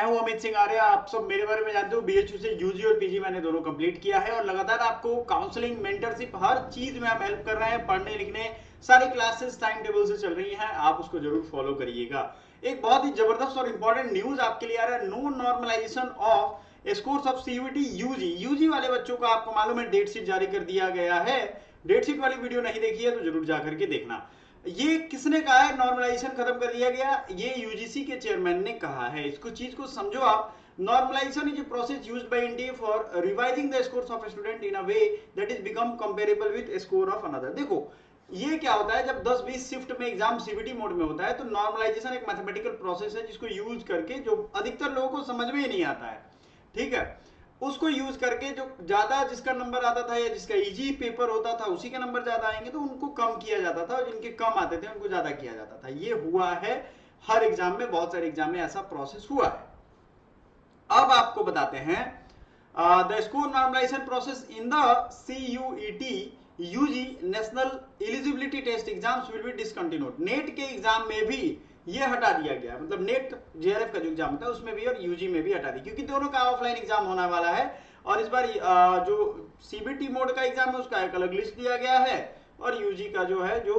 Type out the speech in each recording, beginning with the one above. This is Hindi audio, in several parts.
मैं हूं अमित सिंह आर्य। आप सब मेरे बारे में जानते हो, बीएचयू से यूजी और पीजी मैंने दोनों कंप्लीट किया है और लगातार आपको काउंसलिंग, मेंटरशिप, हर चीज में हम हेल्प कर रहे हैं। पढ़ने लिखने सारी क्लासेस टाइम टेबल से चल रही हैं, आप उसको जरूर फॉलो करिएगा। एक बहुत ही जबरदस्त और इंपॉर्टेंट न्यूज आपके लिए आ रहा है। No normalisation of scores of CUET UG. UG वाले बच्चों को आपको मालूम है डेट शीट जारी कर दिया गया है। डेट शीट वाली वीडियो नहीं देखी है तो जरूर जाकर के देखना। ये किसने कहा है नॉर्मलाइजेशन खत्म कर दिया गया? ये यूजीसी के चेयरमैन ने कहा है। इसको चीज को समझो आप। Normalisation is a process used by India for revising the scores of student in a way that is become comparable with score of another. देखो ये क्या होता है, जब 10-20 शिफ्ट में एग्जाम सीबीटी मोड में होता है तो नॉर्मलाइजेशन एक मैथमेटिकल प्रोसेस है जिसको यूज करके, जो अधिकतर लोगों को समझ में ही नहीं आता है, ठीक है, उसको यूज करके जो ज्यादा जिसका नंबर आता था या जिसका इजी पेपर होता था उसी के नंबर ज्यादा आएंगे तो उनको कम किया जाता था और जिनके कम आते थे उनको ज्यादा किया जाता था। ये हुआ है हर एग्जाम में, बहुत सारे एग्जाम में ऐसा प्रोसेस हुआ है। अब आपको बताते हैं the score normalisation process in the CUET UG national eligibility test exams will be discontinued. NET के एग्जाम में भी ये हटा दिया गया, मतलब नेट जेआरएफ का जो एग्जाम होता है उसमें भी और यूजी में भी हटा दी, क्योंकि दोनों का ऑफलाइन एग्जाम होने वाला है। और इस बार जो सीबीटी मोड का एग्जाम है उसका एक अलग लिस्ट दिया गया है और यूजी का जो है, जो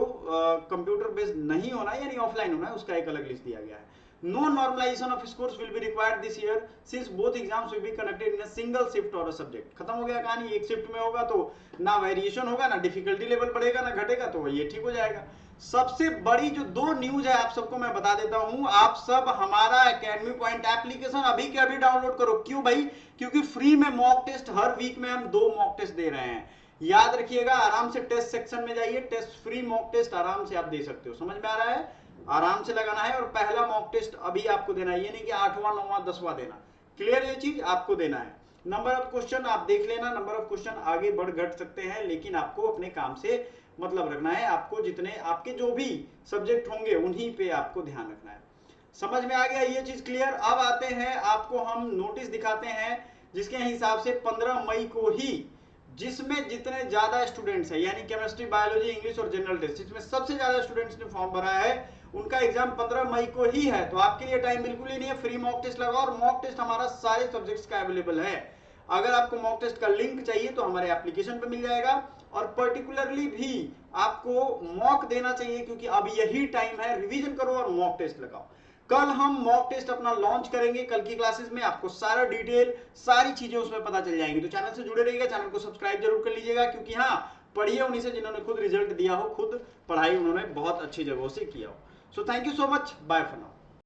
कंप्यूटर बेस्ड नहीं होना यानी ऑफलाइन होना है, उसका एक अलग लिस्ट दिया गया है। No normalization of scores will be required this year since both exams will be conducted in a single shift or a subject। खत्म हो गया कहानी। एक शिफ्ट में होगा तो ना वेरिएशन होगा, ना डिफिकल्टी लेवल बढ़ेगा, ना घटेगा, तो ये ठीक हो जाएगा। सबसे बड़ी जो दो न्यूज है आप सबको मैं बता देता हूं। आप सब हमारा एकेडमी पॉइंट एप्लीकेशन अभी के अभी डाउनलोड करो। क्यों भाई? क्योंकि फ्री में मॉक टेस्ट हर वीक में हम 2 मॉक टेस्ट दे रहे हैं। याद रखिएगा, आराम से टेस्ट सेक्शन में जाइए, टेस्ट फ्री मॉक टेस्ट आराम से आप दे सकते हो। समझ में आ रहा है? आराम से लगाना है और पहला मॉक टेस्ट अभी आपको देना है, ये नहीं कि 8वां 9वां 10वां देना। क्लियर? ये चीज आपको देना है। नंबर ऑफ क्वेश्चन आप देख लेना, नंबर ऑफ क्वेश्चन आगे बढ़ घट सकते हैं लेकिन आपको अपने काम से मतलब रखना है। आपको जितने आपके जो भी सब्जेक्ट होंगे उन्हीं पे आपको ध्यान रखना है। समझ में आ गया ये चीज? क्लियर? अब आते हैं, आपको हम नोटिस दिखाते हैं जिसके हिसाब से 15 मई को ही, जिसमें जितने ज्यादा स्टूडेंट्स हैं यानी केमिस्ट्री, बायोलॉजी, इंग्लिश और जनरल टेस्ट, इसमें सबसे ज्यादा स्टूडेंट्स ने फॉर्म भरा है, उनका एग्जाम 15 मई को ही है। तो आपके लिए टाइम बिल्कुल ही नहीं है, फ्री मॉक टेस्ट लगाओ। और मॉक टेस्ट हमारा सारे सब्जेक्ट्स का अवेलेबल है। अगर आपको मॉक टेस्ट का लिंक चाहिए तो हमारे एप्लीकेशन पे मिल जाएगा। और पर्टिकुलरली भी आपको मॉक देना चाहिए क्योंकि अब यही टाइम है, रिवीजन करो और मॉक टेस्ट लगाओ। कल हम मॉक टेस्ट अपना लॉन्च करेंगे, कल की क्लासेस में आपको सारा डिटेल, सारी चीजें उसमें पता चल जाएंगी। तो चैनल से जुड़े रहिएगा, चैनल को सब्सक्राइब जरूर कर लीजिएगा क्योंकि हाँ, पढ़िए उन्हीं से जिन्होंने खुद रिजल्ट दिया हो, खुद पढ़ाई उन्होंने बहुत अच्छी जगहों से किया हो। So thank you so much, bye for now.